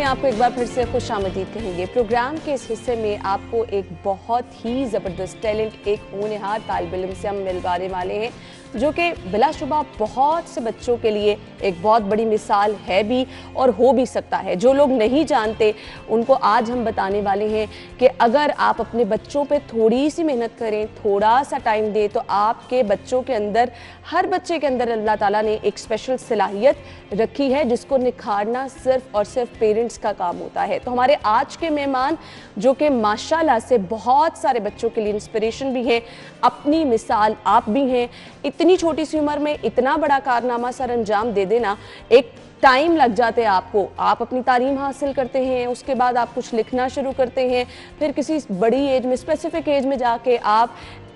آپ کو ایک بار پھر سے خوش آمدید کہیں گے. پروگرام کے اس حصے میں آپ کو ایک بہت ہی زبردست ٹیلنٹ, ایک ہونہار طالب علم سے ہم ملوانے والے ہیں جو کہ بلا شبہ بہت سے بچوں کے لیے ایک بہت بڑی مثال ہے بھی اور ہو بھی سکتا ہے. جو لوگ نہیں جانتے ان کو آج ہم بتانے والے ہیں کہ اگر آپ اپنے بچوں پہ تھوڑی سی محنت کریں, تھوڑا سا ٹائم دیں, تو آپ کے بچوں کے اندر, ہر بچے کے اندر اللہ تعالیٰ نے ایک اسپیشل صلاحیت رکھی ہے جس کو نکھارنا صرف اور صرف پیرنٹس کا کام ہوتا ہے. تو ہمارے آج کے مہمان جو کہ ماشاءاللہ سے بہت سارے بچوں کے لیے انسپریشن بھی ہیں, اپنی مثال آپ بھی ہیں. اتنی چھوٹی سی عمر میں اتنا بڑا کارنامہ سر انجام دے دینا, ایک ٹائم لگ جاتے ہیں آپ کو, آپ اپنی تعلیم حاصل کرتے ہیں, اس کے بعد آپ کچھ لکھنا شروع کرتے ہیں, پھر کسی بڑی ایج میں, اسپیسیفک ایج میں جا کے آپ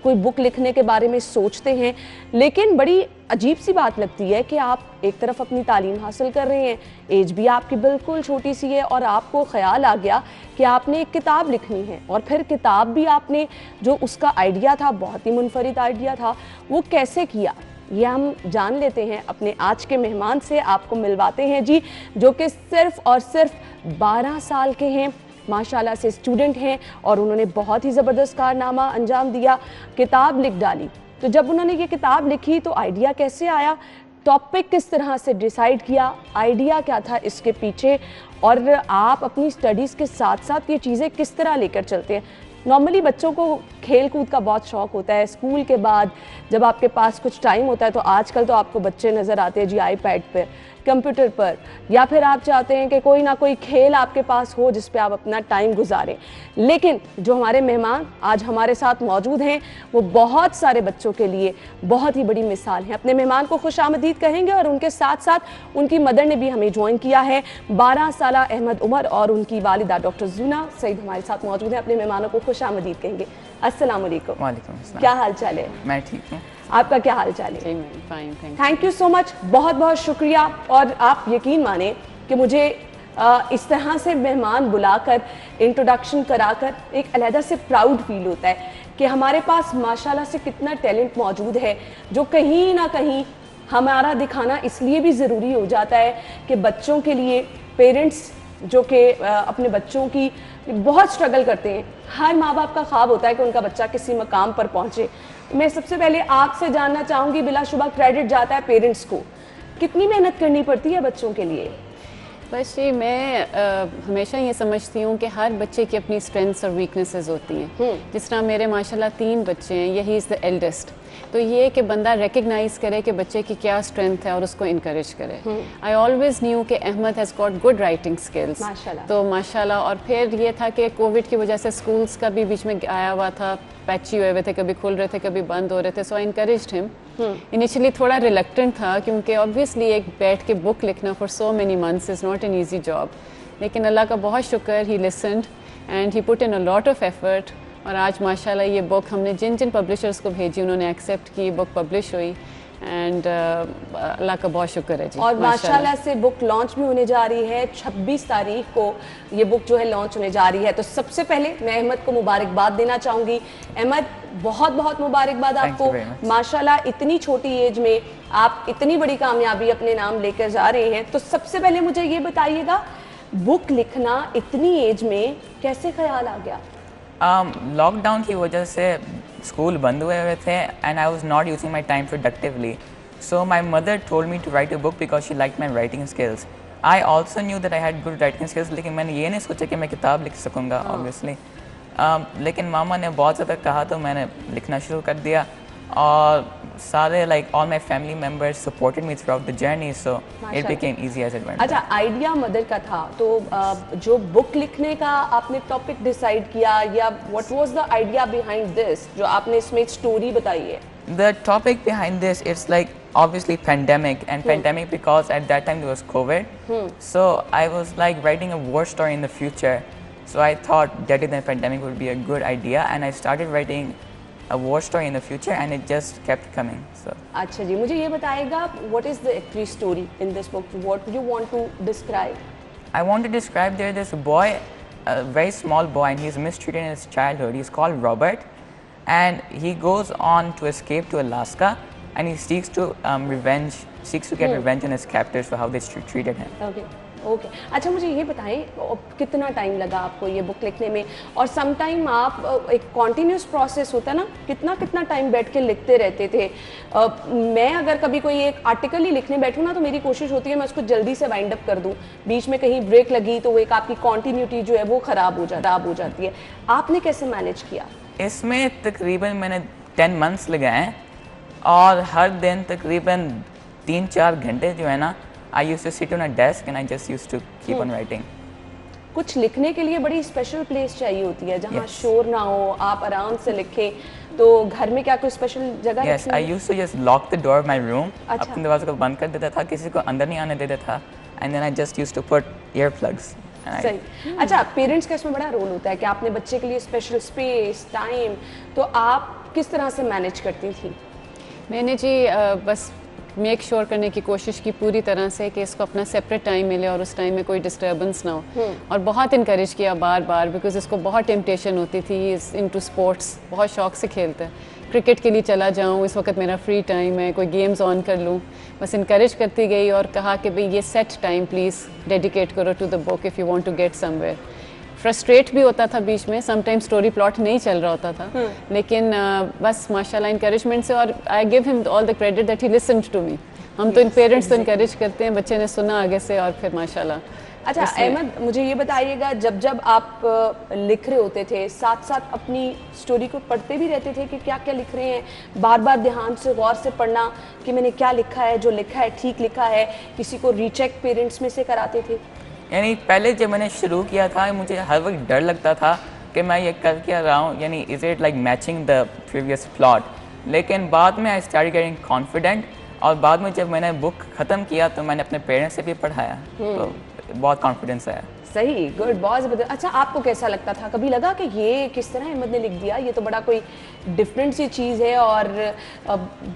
کوئی بک لکھنے کے بارے میں سوچتے ہیں. لیکن بڑی عجیب سی بات لگتی ہے کہ آپ ایک طرف اپنی تعلیم حاصل کر رہے ہیں, ایج بھی آپ کی بالکل چھوٹی سی ہے, اور آپ کو خیال آ گیا کہ آپ نے ایک کتاب لکھنی ہے, اور پھر کتاب بھی آپ نے, جو اس کا آئیڈیا تھا, بہت ہی منفرد آئیڈیا تھا, وہ کیسے کیا, یہ ہم جان لیتے ہیں اپنے آج کے مہمان سے. آپ کو ملواتے ہیں جی, جو کہ صرف اور صرف 12 سال کے ہیں, ماشاءاللہ سے اسٹوڈنٹ ہیں, اور انہوں نے بہت ہی زبردست کارنامہ انجام دیا, کتاب لکھ ڈالی. تو جب انہوں نے یہ کتاب لکھی تو آئیڈیا کیسے آیا, ٹاپک کس طرح سے ڈیسائیڈ کیا, آئیڈیا کیا تھا اس کے پیچھے, اور آپ اپنی سٹڈیز کے ساتھ ساتھ یہ چیزیں کس طرح لے کر چلتے ہیں. نارملی بچوں کو کھیل کود کا بہت شوق ہوتا ہے, اسکول کے بعد جب آپ کے پاس کچھ ٹائم ہوتا ہے, تو آج کل تو آپ کو بچے نظر آتے ہیں جی آئی پیڈ پر, کمپیوٹر پر, یا پھر آپ چاہتے ہیں کہ کوئی نہ کوئی کھیل آپ کے پاس ہو جس پہ آپ اپنا ٹائم گزاریں. لیکن جو ہمارے مہمان آج ہمارے ساتھ موجود ہیں وہ بہت سارے بچوں کے لیے بہت ہی بڑی مثال ہیں. اپنے مہمان کو خوش آمدید کہیں گے, اور ان کے ساتھ ساتھ ان کی مدر نے بھی ہمیں جوائن کیا ہے, 12 سالہ احمد عمر اور ان کی والدہ ڈاکٹر زونا سعید ہمارے ساتھ موجود ہیں. اپنے مہمانوں کو خوش آمدید کہیں گے. السلام علیکم. وعلیکم السلام. کیا حال چال ہے؟ میں ٹھیک ہوں. آپ کا کیا حال چال ہے؟ تھینک یو سو مچ, بہت بہت شکریہ. اور آپ یقین مانیں کہ مجھے اس طرح سے مہمان بلا کر, انٹروڈکشن کرا کر, ایک علیحدہ سے پراؤڈ فیل ہوتا ہے کہ ہمارے پاس ماشاءاللہ سے کتنا ٹیلنٹ موجود ہے, جو کہیں نہ کہیں ہمارا دکھانا اس لیے بھی ضروری ہو جاتا ہے کہ بچوں کے لیے پیرنٹس جو کہ اپنے بچوں کی بہت سٹرگل کرتے ہیں. ہر ماں باپ کا خواب ہوتا ہے کہ ان کا بچہ کسی مقام پر پہنچے. میں سب سے پہلے آپ سے جاننا چاہوں گی, بلا شبہ کریڈٹ جاتا ہے پیرنٹس کو, کتنی محنت کرنی پڑتی ہے بچوں کے لیے؟ بس جی, میں ہمیشہ یہ سمجھتی ہوں کہ ہر بچے کی اپنی اسٹرینتھس اور ویکنیسز ہوتی ہیں. جس طرح میرے ماشاءاللہ 3 بچے ہیں, یہی از دا ایلڈسٹ, تو یہ کہ بندہ ریکگنائز کرے کہ بچے کی کیا اسٹرینتھ ہے اور اس کو انکریج کرے. آئی آلویز نیو کہ Ahmed has got good writing skills, تو ماشاءاللہ. اور پھر یہ تھا کہ کووڈ کی وجہ سے اسکولس کا بھی بیچ میں آیا ہوا تھا, پیچی ہوئے ہوئے تھے, کبھی کھل رہے تھے کبھی بند ہو رہے تھے. So I encouraged him. Initially تھوڑا ریلیکٹنٹ تھا کیونکہ obviously ایک بیٹھ کے بک لکھنا for so many months is not an easy job, لیکن اللہ کا بہت شکر, he listened and he put in a lot of effort. اور آج ماشاءاللہ یہ بک ہم نے جن پبلشرس کو بھیجی انہوں نے ایکسیپٹ کی, بک پبلش ہوئی, اینڈ اللہ کا بہت شکر ہے جی. اور ماشاءاللہ سے بک لانچ بھی ہونے جا رہی ہے, 26 تاریخ کو یہ بک جو ہے لانچ ہونے جا رہی ہے. تو سب سے پہلے میں احمد کو مبارکباد دینا چاہوں گی. احمد, بہت بہت مبارکباد آپ کو. ماشاءاللہ اتنی چھوٹی ایج میں آپ اتنی بڑی کامیابی اپنے نام لے کر جا رہے ہیں. تو سب سے پہلے مجھے یہ بتائیے گا, بک لکھنا اتنی ایج میں کیسے خیال آ گیا؟ لاک ڈاؤن کی وجہ سے اسکول بند ہوئے ہوئے تھے, and I was not using my time productively. So my mother told me to write a book because she like my writing skills. I also knew that I had good writing skills, لیکن میں نے یہ نہیں سوچا کہ میں کتاب لکھ سکوں گا اوبیسلی. لیکن ماما نے بہت زیادہ کہا تو میں نے لکھنا شروع کر دیا, اور سارے like all my family members supported me through out the journey, so it became easy as it went. اچھا, آئیڈیا مدر کا تھا, تو جو بک لکھنے کا آپ نے ٹاپک ڈیسائیڈ کیا, یا what was the idea behind this جو آپ نے اس میں ایک اسٹوری بتائی ہے؟ The topic behind this, it's like obviously pandemic, and pandemic because at that time there was COVID. So I was like writing a war story in the future. So I thought that the pandemic would be a good idea, and I started writing a war story in the future, and it just kept coming. So اچھا جی, مجھے یہ بتائے گا, what is the actual story in this book? What you want to describe? I want to describe there this boy, a very small boy, and he's mistreated in his childhood. He's called Robert. And he goes on to escape to Alaska, and he seeks to get revenge on his captors for how they treated him. Okay. Okay اچھا مجھے یہ بتائیں کتنا time لگا آپ کو یہ بک لکھنے میں, اور سم ٹائم آپ ایک کنٹینیوس پروسیس ہوتا ہے نا, کتنا ٹائم بیٹھ کے لکھتے رہتے تھے؟ میں اگر کبھی کوئی ایک آرٹیکل ہی لکھنے بیٹھوں نا تو میری کوشش ہوتی ہے میں اس کو جلدی سے وائنڈ اپ کر دوں, بیچ میں کہیں بریک لگی تو وہ ایک آپ کی کنٹینیوٹی جو ہے وہ خراب ہو جاتی ہے. آپ نے کیسے مینیج کیا؟ اس میں تقریباً میں نے 10 months لگائے ہیں, اور ہر دن تقریباً 3-4 گھنٹے جو ہے نا I used to sit on a desk and I just used to keep on writing. کچھ لکھنے کے لیے بڑی اسپیشل پلیس چاہیے ہوتی ہے جہاں شور نہ ہو, آپ آرام سے لکھیں, تو گھر میں کیا کوئی اسپیشل جگہ؟ Yes, I used to just lock the door of my room. اپنے دروازے کو بند کر دیتا تھا, کسی کو اندر نہیں آنے دیتا تھا, and then I just used to put earplugs. صحیح. اچھا پیرنٹس کا اس میں بڑا رول ہوتا ہے کہ آپ نے بچے کے لیے اسپیشل اسپیس ٹائم, تو آپ کس طرح سے مینیج کرتی تھیں؟ میں نے جی بس میک شور کرنے کی کوشش کی پوری طرح سے کہ اس کو اپنا سیپریٹ ٹائم ملے اور اس ٹائم میں کوئی ڈسٹربنس نہ ہو, اور بہت انکریج کیا بار بیکاز اس کو بہت ٹیمپٹیشن ہوتی تھی, انٹو اسپورٹس بہت شوق سے کھیلتا ہے, کرکٹ کے لیے چلا جاؤں, اس وقت میرا فری ٹائم ہے, کوئی گیمز آن کر لوں, بس انکریج کرتی گئی اور کہا کہ بھئی یہ سیٹ ٹائم پلیز ڈیڈیکیٹ کرو to the book if you want to get somewhere ویئر. فرسٹریٹ بھی ہوتا تھا بیچ میں, سم ٹائم اسٹوری پلاٹ نہیں چل رہا ہوتا تھا, لیکن بس ماشاء اللہ انکریجمنٹ سے, اور I give him all the credit that he listened to me. ہم تو ان پیرنٹس تو انکریج کرتے ہیں, بچے نے سنا آگے سے اور پھر ماشاء اللہ. اچھا احمد مجھے یہ بتائیے گا, جب آپ لکھ رہے ہوتے تھے ساتھ ساتھ اپنی اسٹوری کو پڑھتے بھی رہتے تھے کہ کیا کیا لکھ رہے ہیں, بار بار دھیان سے غور سے پڑھنا کہ میں نے کیا لکھا ہے, جو لکھا ہے ٹھیک لکھا ہے, کسی کو ری چیک پیرنٹس میں سے کراتے تھے؟ یعنی پہلے جب میں نے شروع کیا تھا مجھے ہر وقت ڈر لگتا تھا کہ میں یہ کر کیا رہا ہوں, یعنی is it like matching the previous plot. لیکن بعد میں آئی اسٹارٹ گیٹنگ کانفیڈنٹ, اور بعد میں جب میں نے بک ختم کیا تو میں نے اپنے پیرنٹس سے بھی پڑھایا, تو بہت کانفیڈنس آیا. صحیح, گڈ, بہت زبردست. اچھا آپ کو کیسا لگتا تھا, کبھی لگا کہ یہ کس طرح احمد نے لکھ دیا, یہ تو بڑا کوئی ڈفرینٹ سی چیز ہے, اور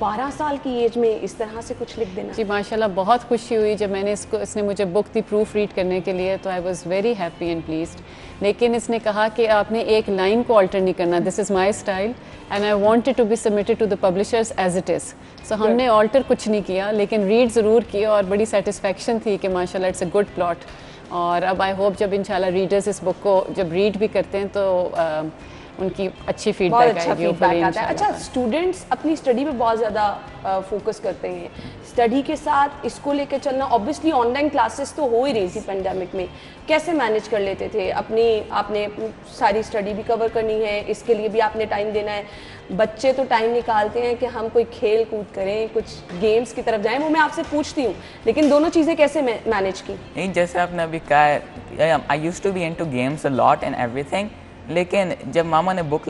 12 سال کی ایج میں اس طرح سے کچھ لکھ دینا؟ جی ماشاء اللہ بہت خوشی ہوئی جب میں نے اس نے مجھے بک دی پروف ریڈ کرنے کے لیے, تو I was very happy and pleased. لیکن اس نے کہا کہ آپ نے ایک لائن کو آلٹر نہیں کرنا, this is my style and I wanted to be submitted to the publishers as it is. So ہم نے آلٹر کچھ نہیں کیا, لیکن ریڈ ضرور کیا, اور بڑی سیٹسفیکشن تھی کہ ماشاء اللہ اٹس اے گڈ پلاٹ. اور اب آئی ہوپ جب انشاءاللہ ریڈرز اس بک کو جب ریڈ بھی کرتے ہیں تو ان کی اچھی فیڈ بیک آئے گی. اچھا اسٹوڈنٹس اپنی اسٹڈی پہ بہت زیادہ فوکس کرتے ہیں, اسٹڈی کے ساتھ اس کو لے کے چلنا, اوبیسلی آن لائن کلاسز تو ہو ہی رہی تھی پینڈیمک میں, کیسے مینیج کر لیتے تھے اپنی, آپ نے ساری اسٹڈی بھی کور کرنی ہے, اس کے لیے بھی آپ نے ٹائم دینا ہے, بچے تو ٹائم نکالتے ہیں کہ ہم کوئی کھیل کود کریں, کچھ گیمز کی طرف جائیں, وہ میں آپ سے پوچھتی ہوں, لیکن دونوں چیزیں کیسے مینیج کی؟ نہیں جیسے آپ نے ابھی کہا ہے, I used to be into games a lot and ایوری تھنگ, لیکن جب ماما نے بک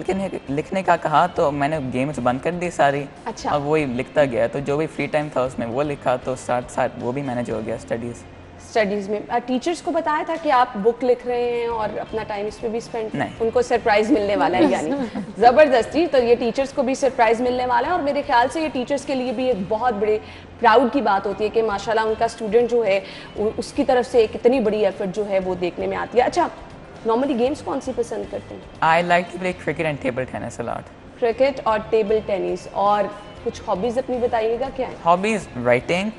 لکھنے کا کہا تو میں نے گیمز بند کر دی ساری, اور وہی لکھتا گیا, تو جو بھی فری ٹائم تھا اس میں وہ لکھا, تو ساتھ ساتھ وہ بھی مینیج ہو گیا اسٹڈیز میں. ٹیچرس کو بتایا تھا کہ آپ بک لکھ رہے ہیں اور اپنا ٹائم اس پہ بھی اسپینڈ؟ نہیں, ان کو سرپرائز ملنے والا ہے, یعنی زبردستی, تو یہ ٹیچرس کو بھی سرپرائز ملنے والا ہے, اور میرے خیال سے یہ ٹیچرس کے لیے بھی ایک بہت بڑے پراؤڈ کی بات ہوتی ہے کہ ماشاءاللہ ان کا اسٹوڈنٹ جو ہے اس کی طرف سے ایک اتنی بڑی ایفرٹ جو ہے وہ دیکھنے میں آتی ہے. اچھا نارملی گیمز کون سی پسند کرتے ہیں؟ I like to play cricket and table tennis a lot. Cricket اور ٹیبل ٹینس, اور کچھ ہابیز اپنی بتائیے گا کیا ہے؟ Hobbies writing,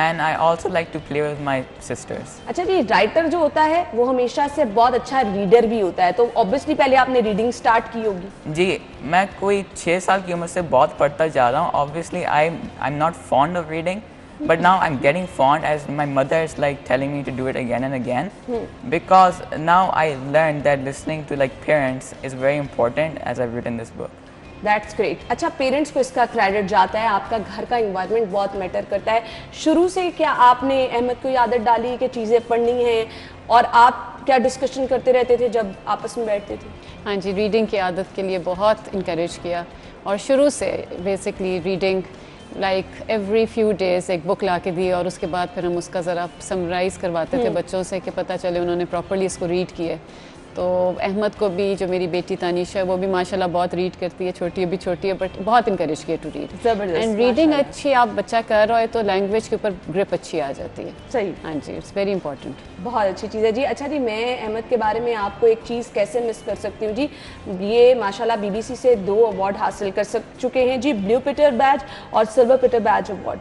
and I also like to play with my sisters. اچھا جی, رائٹر جو ہوتا ہے وہ ہمیشہ سے بہت اچھا ریڈر بھی ہوتا ہے, تو obviously پہلے آپ نے ریڈنگ سٹارٹ کی ہوگی. جی میں کوئی 6 سال کی عمر سے بہت پڑھتا جا رہا ہوں. Obviously I'm not fond of reading, but now I'm getting fond as my mother is like telling me to do it again and again, because now I learned that listening to like parents is very important as I've written this book. That's great. اچھا parents کو اس کا credit جاتا ہے, آپ کا گھر کا environment بہت میٹر کرتا ہے. شروع سے کیا آپ نے احمد کو عادت ڈالی کہ چیزیں پڑھنی ہیں, اور آپ کیا ڈسکشن کرتے رہتے تھے جب آپس میں بیٹھتے تھے؟ ہاں جی, ریڈنگ کی عادت کے لیے بہت انکریج کیا, اور شروع سے basically reading like every few days ایک بک لا کے دی, اور اس کے بعد پھر ہم اس کا ذرا سمرائز کرواتے تھے بچوں سے کہ پتہ چلے انہوں نے پراپرلی اس کو ریڈ کیا ہے. تو احمد کو بھی, جو میری بیٹی تانیشا ہے وہ بھی ماشاءاللہ بہت ریڈ کرتی ہے, ابھی چھوٹی ہے بٹ بہت انکریج کیا ٹو ریڈ. اینڈ ریڈنگ اچھی آپ بچہ کر رہا ہے تو لینگویج کے اوپر گرپ اچھی آ جاتی ہے. صحیح, ہاں جی, اٹس ویری امپورٹنٹ. بہت اچھی چیز ہے جی. اچھا جی, میں احمد کے بارے میں آپ کو ایک چیز کیسے مس کر سکتی ہوں جی, یہ ماشاءاللہ BBC سے 2 ایوارڈ حاصل کر چکے ہیں جی, بلیو پیٹر بیج اور سلور پیٹر بیج ایوارڈ.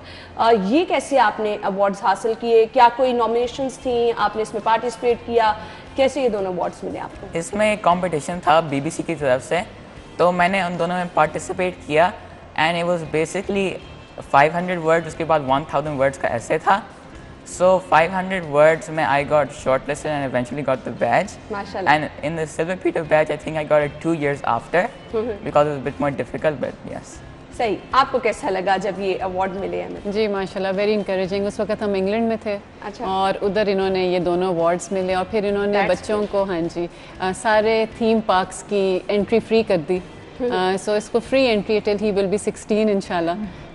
یہ کیسے آپ نے ایوارڈز حاصل کیے؟ کیا کوئی نامینیشنز تھیں, آپ نے اس میں پارٹیسپیٹ کیا, کیسے یہ دونوں ایوارڈز ملے آپ کو؟ اس میں ایک کمپٹیشن تھا BBC کی طرف سے, تو میں نے ان دونوں میں پارٹیسپیٹ کیا and it was basically 500 word, اس کے بعد 1000 ورڈس کا ایسے تھا. So 500 words میں I got shortlisted and eventually got the badge. MashaAllah. And in the Silver Peter badge, I think I got it 2 years after because it was a bit more difficult, but yes. صحیح, آپ کو کیسا لگا جب یہ award ملے ہمیں؟ جی ماشاءاللہ ویری انکریجنگ. اس وقت ہم انگلینڈ میں تھے. اچھا. اور ادھر انہوں نے یہ دونوں ایوارڈس ملے, اور پھر انہوں نے بچوں کو ہاں جی سارے تھیم پارکس کی انٹری فری کر دی. سو اس کو فری انٹری ٹل ہی ول بی 16 انشاءاللہ.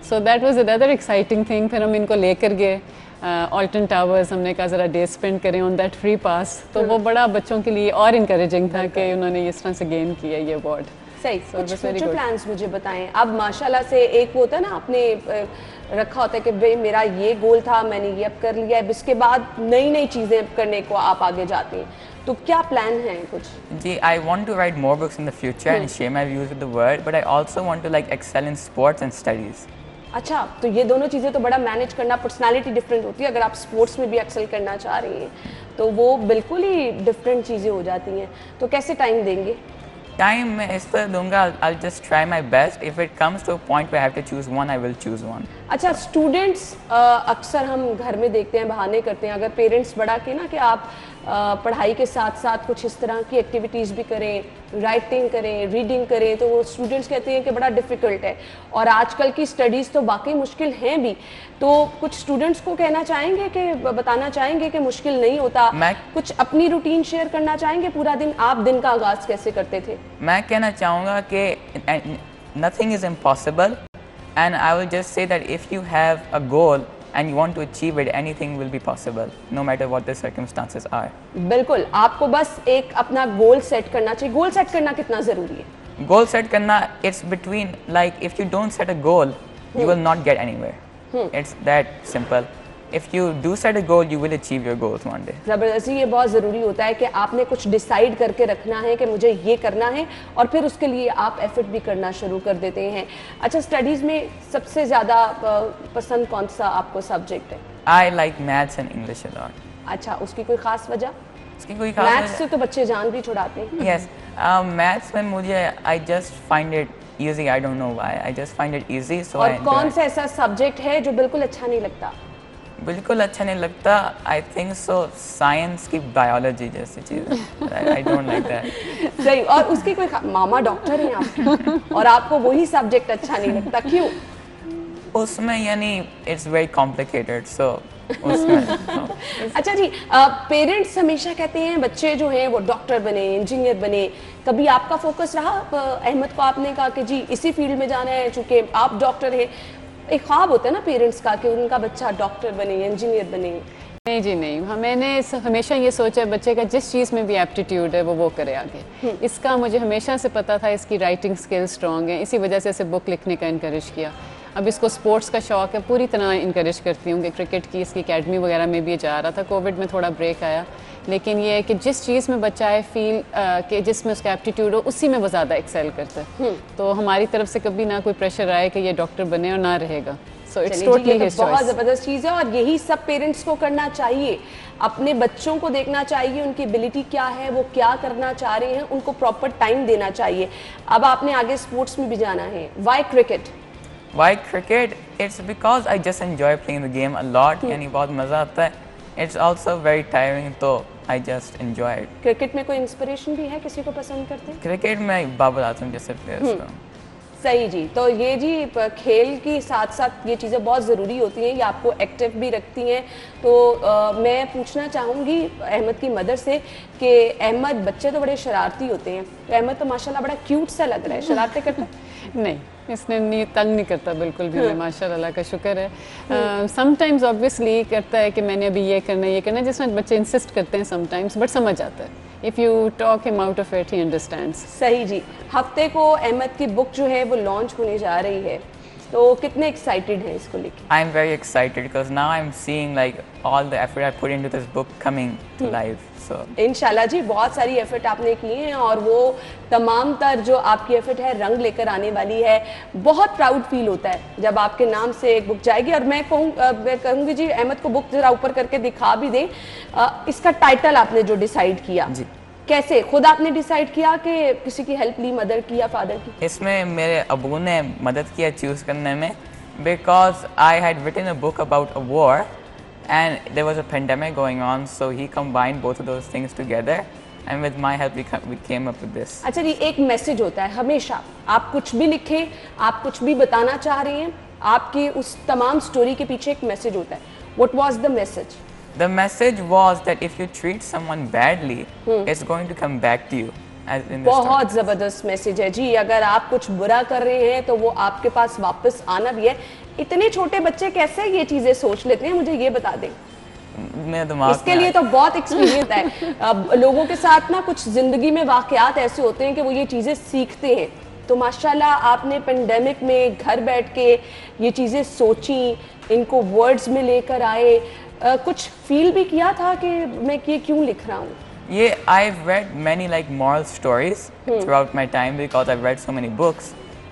So that was other exciting thing. پھر ہم ان کو لے کر گئے آلٹن ٹاورز, ہم نے کہا ذرا ڈے اسپینڈ کریں آن دیٹ فری پاس. تو وہ بڑا بچوں کے لیے اور انکریجنگ تھا کہ انہوں نے اس طرح سے گین کیا یہ ایوارڈ. صحیح. کچھ فیوچر پلانس مجھے بتائیں. اب ماشاءاللہ سے ایک وہ ہوتا ہے نا, آپ نے رکھا ہوتا ہے کہ بھائی میرا یہ گول تھا, میں نے یہ اب کر لیا ہے, اس کے بعد نئی چیزیں کرنے کو آپ آگے جاتے ہیں, تو کیا پلان ہیں کچھ؟ جی, I want to write more books in the future and share my views with the world, but I also want to like excel in sports and studies. اچھا, تو یہ دونوں چیزیں تو بڑا مینیج کرنا, پرسنالٹی ڈفرینٹ ہوتی ہے. اگر آپ اسپورٹس میں بھی ایکسل کرنا چاہ رہی ہیں تو وہ بالکل ہی ڈفرینٹ چیزیں ہو جاتی ہیں, تو کیسے ٹائم دیں گے؟ ٹائم میں اس طرح دوں گا, I'll just try my best. If it comes to a point where I have to choose one, I will choose one. اچھا, اسٹوڈنٹس اکثر ہم گھر میں دیکھتے ہیں, بہانے کرتے ہیں, اگر پیرنٹس بڑا کہ نا کہ آپ پڑھائی کے ساتھ ساتھ کچھ اس طرح کی ایکٹیویٹیز بھی کریں, رائٹنگ کریں, ریڈنگ کریں, تو وہ اسٹوڈنٹس کہتے ہیں کہ بڑا ڈیفیکلٹ ہے, اور آج کل کی اسٹڈیز تو واقعی مشکل ہیں بھی. تو کچھ اسٹوڈنٹس کو کہنا چاہیں گے, کہ بتانا چاہیں گے کہ مشکل نہیں ہوتا, کچھ اپنی روٹین شیئر کرنا چاہیں گے, پورا دن آپ دن کا آغاز کیسے کرتے تھے؟ میں کہنا چاہوں گا کہ nothing is impossible, and I will just say that if you have a goal and you want to achieve it, anything will be possible, no matter what the circumstances are. بالکل, آپ کو بس ایک اپنا گول سیٹ کرنا چاہیے. Goal set کرنا کتنا ضروری ہے؟ گول سیٹ کرنا, it's between, like if you don't set a goal, you will not get anywhere. It's that simple. If you do set a goal, you will achieve your goals one day. زبردستی, یہ بہت ضروری ہوتا ہے کہ آپ نے کچھ ڈیسائیڈ کر کے رکھنا ہے کہ مجھے یہ کرنا ہے, اور پھر اس کے لیے آپ ایفرٹ بھی کرنا شروع کر دیتے ہیں. اچھا, اسٹڈیز میں سب سے زیادہ پسند کون سا آپ کو سبجیکٹ ہے؟ I like maths and English a lot. اچھا, اس کی کوئی خاص وجہ؟ اس کی کوئی خاص وجہ؟ میتھس سے تو بچے جان بھی چھڑاتے ہیں. Yes, maths میں مجھے I just find it easy. I don't know why. I just find it easy, so اور I enjoy کون it. سا ایسا سبجیکٹ ہے جو بالکل اچھا نہیں لگتا؟ بالکل اچھا نہیں لگتا, آئی تھنک سو سائنس کی بایولوجی جیسی چیز, آئی ڈونٹ لائک دیٹ. صحیح. اور اس کی کوئی ماما ڈاکٹر ہیں آپ کی, اور آپ کو وہی سبجیکٹ اچھا نہیں لگتا, کیوں؟ اس میں یعنی اٹس ویری کمپلیکیٹڈ, سو اس میں. اچھا جی, پیرنٹس ہمیشہ کہتے ہیں بچے جو ہیں وہ ڈاکٹر بنے, انجینئر بنے. کبھی آپ کا فوکس رہا, احمد کو آپ نے کہا کہ جی اسی فیلڈ میں جانا ہے, چونکہ آپ ڈاکٹر ہیں؟ ایک خواب ہوتا ہے نا پیرنٹس کا کہ ان کا بچہ ڈاکٹر بنے, انجینئر بنے. نہیں جی نہیں, میں نے ہمیشہ یہ سوچا ہے بچے کا جس چیز میں بھی ایپٹیٹیوڈ ہے وہ کرے آگے. اس کا مجھے ہمیشہ سے پتا تھا, اس کی رائٹنگ سکل اسٹرانگ ہے, اسی وجہ سے اسے بک لکھنے کا انکریج کیا. اب اس کو سپورٹس کا شوق ہے, پوری طرح انکریج کرتی ہوں کہ کرکٹ کی اس کی اکیڈمی وغیرہ میں بھی جا رہا تھا. کووڈ میں تھوڑا بریک آیا, لیکن یہ ہے کہ جس چیز میں بچہ ہے فیل کہ جس میں اس کا ایپٹیٹیوڈ ہو, اسی میں وہ زیادہ ایکسیل کرتا ہے. تو ہماری طرف سے کبھی نہ کوئی پریشر آئے کہ یہ ڈاکٹر بنے اور نہ رہے گا. So it's totally his choice. بہت زبردست چیز ہے, اور یہی سب پیرنٹس کو کرنا چاہیے. اپنے بچوں کو دیکھنا چاہیے ان کی ایبلٹی کیا ہے, وہ کیا کرنا چاہ رہے ہیں, ان کو پراپر ٹائم دینا چاہیے. اب آپ نے آگے اسپورٹس میں بھی جانا ہے, why cricket? Why cricket? It's because I just enjoy playing the game a lot, یعنی بہت مزہ آتا ہے. It's also very tiring, so I just enjoy it. Cricket میں کوئی انسپریشن بھی ہے, کسی کو پسند کرتے ہیں؟ کرکٹ میں بابر اعظم جیسے پلیئرس کو. صحیح جی. تو یہ جی کھیل کی ساتھ ساتھ یہ چیزیں بہت ضروری ہوتی ہیں, یہ آپ کو ایکٹیو بھی رکھتی ہیں. تو میں پوچھنا چاہوں گی احمد کی مدر سے کہ احمد, بچے تو بڑے شرارتی ہوتے ہیں, تو احمد تو ماشاءاللہ بڑا کیوٹ سا لگ رہا ہے, شرارتیں کرتا ہے؟ نہیں اس نے تنگ نہیں کرتا بالکل بھی, ماشاءاللہ اللہ کا شکر ہے. سم ٹائمز آبویسلی کرتا ہے کہ میں نے ابھی یہ کرنا ہے, جس میں بچے انسسٹ کرتے ہیں سم ٹائمز, بٹ سمجھ آتا ہے. If you talk him out of it, he understands. صحیح جی. ہفتے کو احمد کی بک جو ہے وہ لانچ ہونے جا رہی ہے, تو کتنے ایکسائٹیڈ ہیں اس کو لے کے؟ I'm very excited because now I'm seeing like all the effort I put into this book coming to life. So انشاءاللہ جی بہت ساری ایفرٹ آپ نے کی ہیں, اور وہ تمام تر جو آپ کی ایفرٹ ہے رنگ لے کر آنے والی ہے. بہت پراؤڈ فیل ہوتا ہے جب آپ کے نام سے ایک بک جائے گی. اور میں کہوں گی جی احمد کو بک ذرا اوپر کر کے دکھا بھی دیں. اس کا ٹائٹل آپ نے جو ڈیسائیڈ کیا, کیسے خود آپ نے ڈیسائیڈ کیا کہ کسی کی ہیلپ لی, مدر کی یا فادر کی؟ اس میں میرے ابو نے مدد کیا چوز کرنے میں, because I had written a book about a war and there was a pandemic going on, so he combined both of those things together and with my help we came up with this. اچھا جی, ایک message ہوتا ہے ہمیشہ, آپ کچھ بھی لکھیں, آپ کچھ بھی بتانا چاہ رہے ہیں, آپ کی اس تمام سٹوری کے پیچھے ایک میسج ہوتا ہے. What was the message? The message was that if you treat someone badly, it's going to come back to you. بہت زبردست میسج ہے جی. اگر آپ کچھ برا کر رہے ہیں تو وہ آپ کے پاس واپس آنا بھی ہے. اتنے چھوٹے بچے کیسے یہ چیزیں سوچ لیتے ہیں, مجھے یہ بتا دیں. اس کے لیے تو بہت ایکسپیرینس ہے. لوگوں کے ساتھ نا کچھ زندگی میں واقعات ایسے ہوتے ہیں کہ وہ یہ چیزیں سیکھتے ہیں. تو ماشاءاللہ آپ نے پینڈیمک میں گھر بیٹھ کے یہ چیزیں سوچیں, ان کو ورڈز میں لے کر آئے. کچھ فیل بھی کیا تھا کہ میں یہ کیوں لکھ رہا ہوں؟ Yeah, I've read many like moral stories throughout my time because I've read so many books.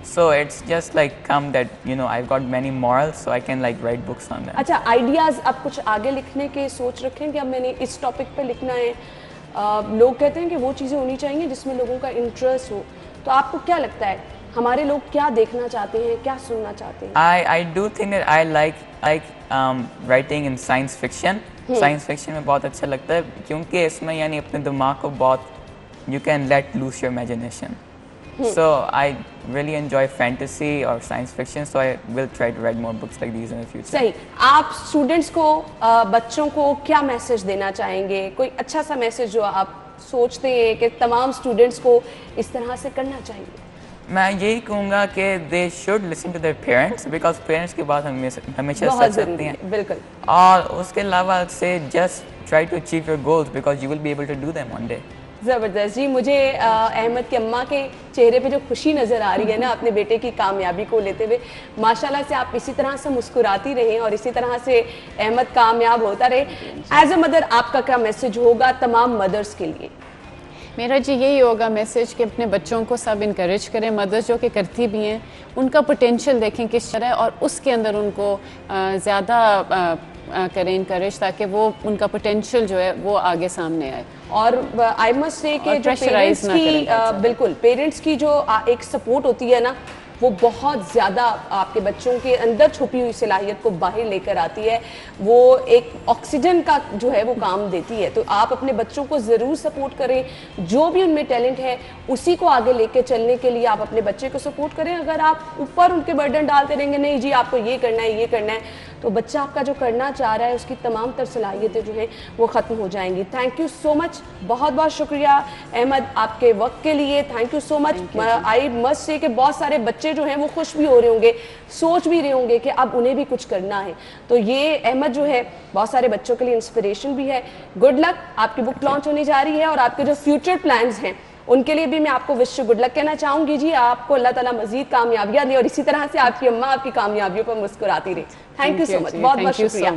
So it's just like come that, you know, I've got many morals, so I can like write books on them. اچھا, ideas اب کچھ آگے لکھنے کے سوچ رکھیں کہ اب میں نے اس ٹاپک پہ لکھنا ہے. لوگ کہتے ہیں کہ وہ چیزیں ہونی چاہیے جس میں لوگوں کا انٹرسٹ ہو. تو آپ کو کیا لگتا ہے ہمارے لوگ کیا دیکھنا چاہتے ہیں, کیا سننا چاہتے ہیں؟ I do think that I like writing in science fiction. Science fiction میں بہت اچھا لگتا ہے کیونکہ اس میں یعنی اپنے دماغ کو بہت you can let loose your imagination. So I really enjoy fantasy اور science fiction, so I will try to write more books like these in the future. صحیح. آپ اسٹوڈنٹس کو, بچوں کو کیا میسج دینا چاہیں گے؟ کوئی اچھا سا میسج جو آپ سوچتے ہیں کہ تمام اسٹوڈنٹس کو اس طرح سے کرنا چاہیے؟ میں یہی کہوں گا کہ they should listen to their parents, because parents کی بات ہمیشہ سچ ہوتی ہیں. بالکل. اور اس کے علاوہ سے just try to achieve your goals because you will be able to do them one day. زبردست جی. مجھے احمد کی اماں کے چہرے پہ جو خوشی نظر آ رہی ہے نا اپنے بیٹے کی کامیابی کو لیتے ہوئے, ماشاءاللہ سے آپ اسی طرح سے مسکراتی رہیں اور اسی طرح سے احمد کامیاب ہوتا رہے. ایز اے مدر آپ کا کیا میسج ہوگا تمام مدرس کے لیے؟ میرا جی یہی ہوگا میسج کہ اپنے بچوں کو سب انکریج کریں. مدرس جو کہ کرتی بھی ہیں ان کا پوٹینشیل دیکھیں کس طرح ہے اور اس کے اندر ان کو زیادہ کریں انکریج, تاکہ وہ ان کا پوٹینشیل جو ہے وہ آگے سامنے آئے. اور آئی مسٹ سے کہ جو پیرنٹس کی, بالکل پیرنٹس کی جو ایک سپورٹ ہوتی ہے نا وہ بہت زیادہ آپ کے بچوں کے اندر چھپی ہوئی صلاحیت کو باہر لے کر آتی ہے. وہ ایک آکسیجن کا جو ہے وہ کام دیتی ہے. تو آپ اپنے بچوں کو ضرور سپورٹ کریں, جو بھی ان میں ٹیلنٹ ہے اسی کو آگے لے کے چلنے کے لیے آپ اپنے بچے کو سپورٹ کریں. اگر آپ اوپر ان کے برڈن ڈالتے رہیں گے نہیں جی آپ کو یہ کرنا ہے یہ کرنا ہے, تو بچہ آپ کا جو کرنا چاہ رہا ہے اس کی تمام تر صلاحیتیں جو ہیں وہ ختم ہو جائیں گی. تھینک یو سو مچ, بہت بہت شکریہ احمد آپ کے وقت کے لیے. Thank you so much. I must سے کہ بہت سارے بچے جو ہیں وہ خوش بھی ہو رہے ہوں گے, سوچ بھی رہے ہوں گے کہ اب انہیں بھی کچھ کرنا ہے. تو یہ احمد جو ہے بہت سارے بچوں کے لیے انسپریشن بھی ہے. گڈ لک, آپ کی بک لانچ ہونے جا رہی ہے اور آپ کے جو فیوچر پلانز ہیں ان کے لیے بھی میں آپ کو وش گڈ لک کہنا چاہوں گی. جی آپ کو اللہ تعالیٰ مزید کامیابیاں دے اور اسی طرح سے آپ کی اماں آپ کی کامیابیوں پر مسکراتی رہے. تھینک یو سو مچ, بہت بہت شکریہ.